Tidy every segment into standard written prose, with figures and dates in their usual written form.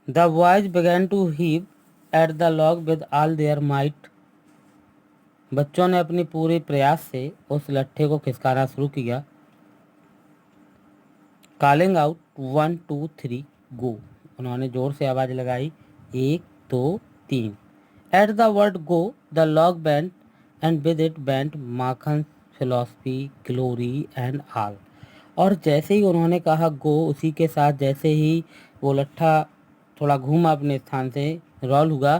The boys began to heave at the log with all their might. बच्चों ने अपनी पूरी प्रयास से उस लट्ठे को खिसकाना शुरू किया. Calling out 1 2 3 go. उन्होंने जोर से आवाज लगाई 1 2 3. At the word go, the log bent, and with it bent Makhan's philosophy, glory and all. और जैसे ही उन्होंने कहा गो, उसी के साथ जैसे ही वो लट्ठा थोड़ा घूमा अपने स्थान से, रोल हुआ,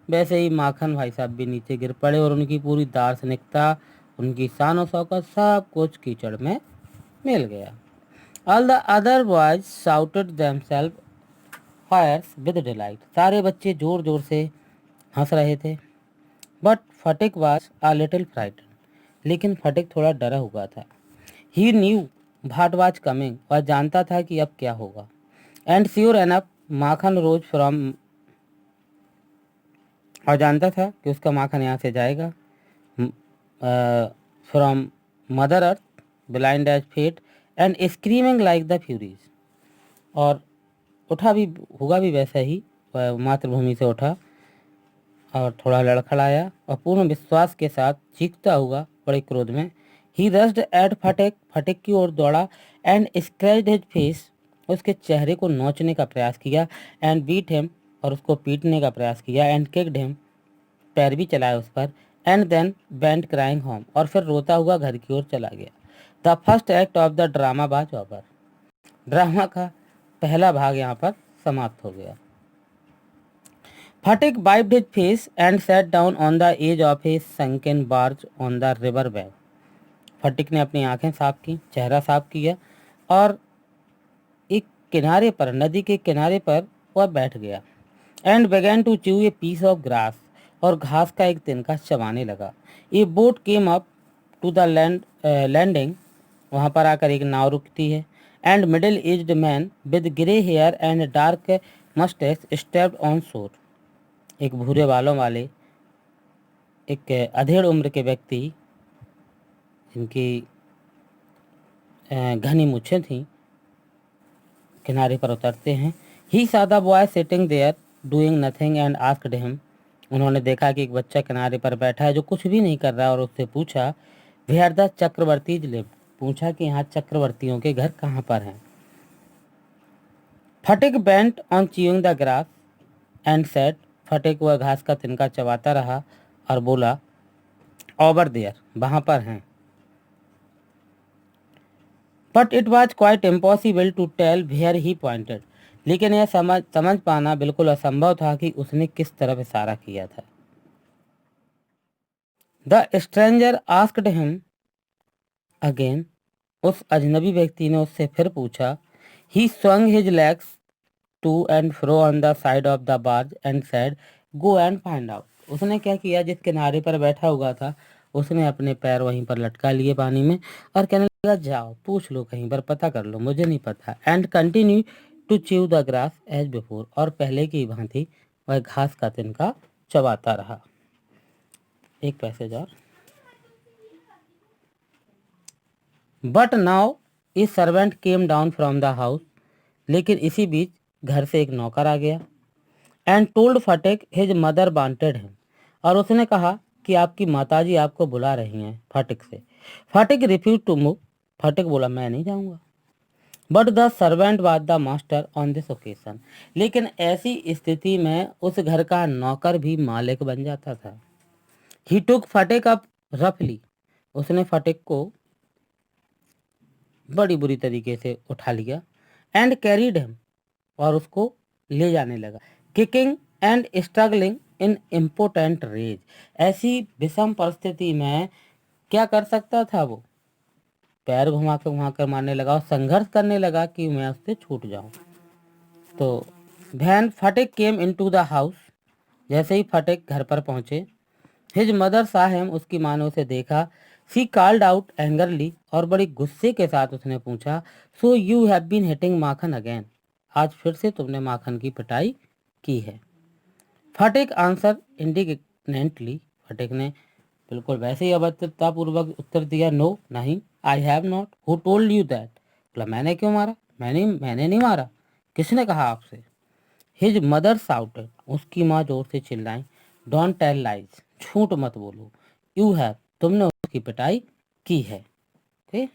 वैसे ही माखन भाई साहब भी नीचे गिर पड़े और उनकी पूरी दार्शनिकता, उनकी शान और शौकत सब कुछ कीचड़ में मिल गया. All the other boys shouted themselves fires with delight. सारे बच्चे जोर जोर से हंस रहे थे. But Sphatik was a little frightened. लेकिन फटिक थोड़ा डरा हुआ था. He knew what was coming. वह जानता था कि अब क्या होगा. And sure enough, Makhan rose from, और जानता था कि उसका माखन यहाँ से जाएगा. From Mother Earth, blind as fate, and screaming like the furies. और उठा भी होगा भी वैसा ही. वह मातृभूमि से उठा और थोड़ा लड़खड़ाया और पूर्ण विश्वास के साथ चीखता हुआ बड़े क्रोध में. ही रस्ड एट फटिक. फटिक की ओर दौड़ा. And scratched his face. उसके चेहरे को नोचने का प्रयास किया. And beat him. और उसको पीटने का प्रयास किया. And kicked him. पैर भी चलाया उस पर. And then went crying home. और फिर रोता हुआ घर की ओर चला गया. The first act of the drama was over. Drama का पहला भाग यहाँ पर समाप्त हो गया. Phatik wiped his face and sat down on the edge of his sunken barge on the river bank. फटिक ने अपनी आंखें साफ की, चेहरा साफ किया और एक किनारे पर, नदी के किनारे पर वह बैठ गया. And began to chew a piece of grass. और घास का एक तिनका चबाने लगा. A boat came up to the landing. वहाँ पर आकर एक नाव रुकती है. And middle-aged man with grey hair and dark mustache stepped on shore. एक भूरे बालों वाले, एक अधेड़ उम्र के व्यक्ति जिनकी घनी मूछें थीं, किनारे पर उतरते हैं. ही saw the boy sitting there doing nothing and asked him. उन्होंने देखा कि एक बच्चा किनारे पर बैठा है जो कुछ भी नहीं कर रहा और उससे पूछा where the चक्रवर्तीज live. पूछा कि यहाँ चक्रवर्तियों के घर कहाँ पर हैं. फटिक bent on chewing the grass and said. फटिक वह घास का तिनका चबाता रहा और बोला ओवर देयर, वहां पर हैं. But it was quite impossible to tell where he pointed. लेकिन यह समझ पाना बिल्कुल असंभव था कि उसने किस तरफ इशारा किया था. The stranger asked him again. उस अजनबी व्यक्ति ने उससे फिर पूछा. ही swung his legs to and fro on the side of the barge and said, "Go and find out." उसने क्या किया, जिस किनारे पर बैठा हुआ था उसने अपने पैर वहीं पर लटका लिए पानी में और कहने लगा जाओ पूछ लो, कहीं पर पता कर लो, मुझे नहीं पता. And continue to chew the grass as before. और पहले की भांति वह घास का तिनका चबाता रहा. एक पैसेज और. But now a servant came down from the house. लेकिन इसी बीच घर से एक नौकर आ गया. And told Phatik his mother wanted him. और उसने कहा कि आपकी माताजी आपको बुला रही हैं फटिक से. फटिक रिफ्यूज टू मूव. फटिक बोला मैं नहीं जाऊंगा. But the servant was the master on this occasion. लेकिन ऐसी स्थिति में उस घर का नौकर भी मालिक बन जाता था. ही टुक फटिक अप रफली. उसने फटिक को बड़ी बुरी तरीके से उठा लिया. And carried him. और उसको ले जाने लगा. Kicking and struggling in important rage. ऐसी विषम परिस्थिति में क्या कर सकता था वो, पैर घुमा कर मारने लगा और संघर्ष करने लगा कि मैं उससे छूट जाऊं. तो when Phatik came into the house. जैसे ही फटिक घर पर पहुंचे. His mother saw him. उसकी माँ ने उसे देखा. She called out angrily. और बड़ी गुस्से के साथ उसने पूछा so you have been hitting Makhan again. आज फिर से तुमने माखन की पिटाई की है. फटिक आंसर इंडिग्नेंटली. फटिक ने बिल्कुल वैसे ही अभद्रतापूर्वक उत्तर दिया नो, नहीं. I have not. Who told you that. बोला मैंने क्यों मारा, मैंने नहीं मारा. किसने कहा आपसे. हिज मदर साउटेड, उसकी माँ जोर से चिल्लाई, डोंट टेल लाइज, झूठ मत बोलो, यू हैव, तुमने उसकी पिटाई की है। ओके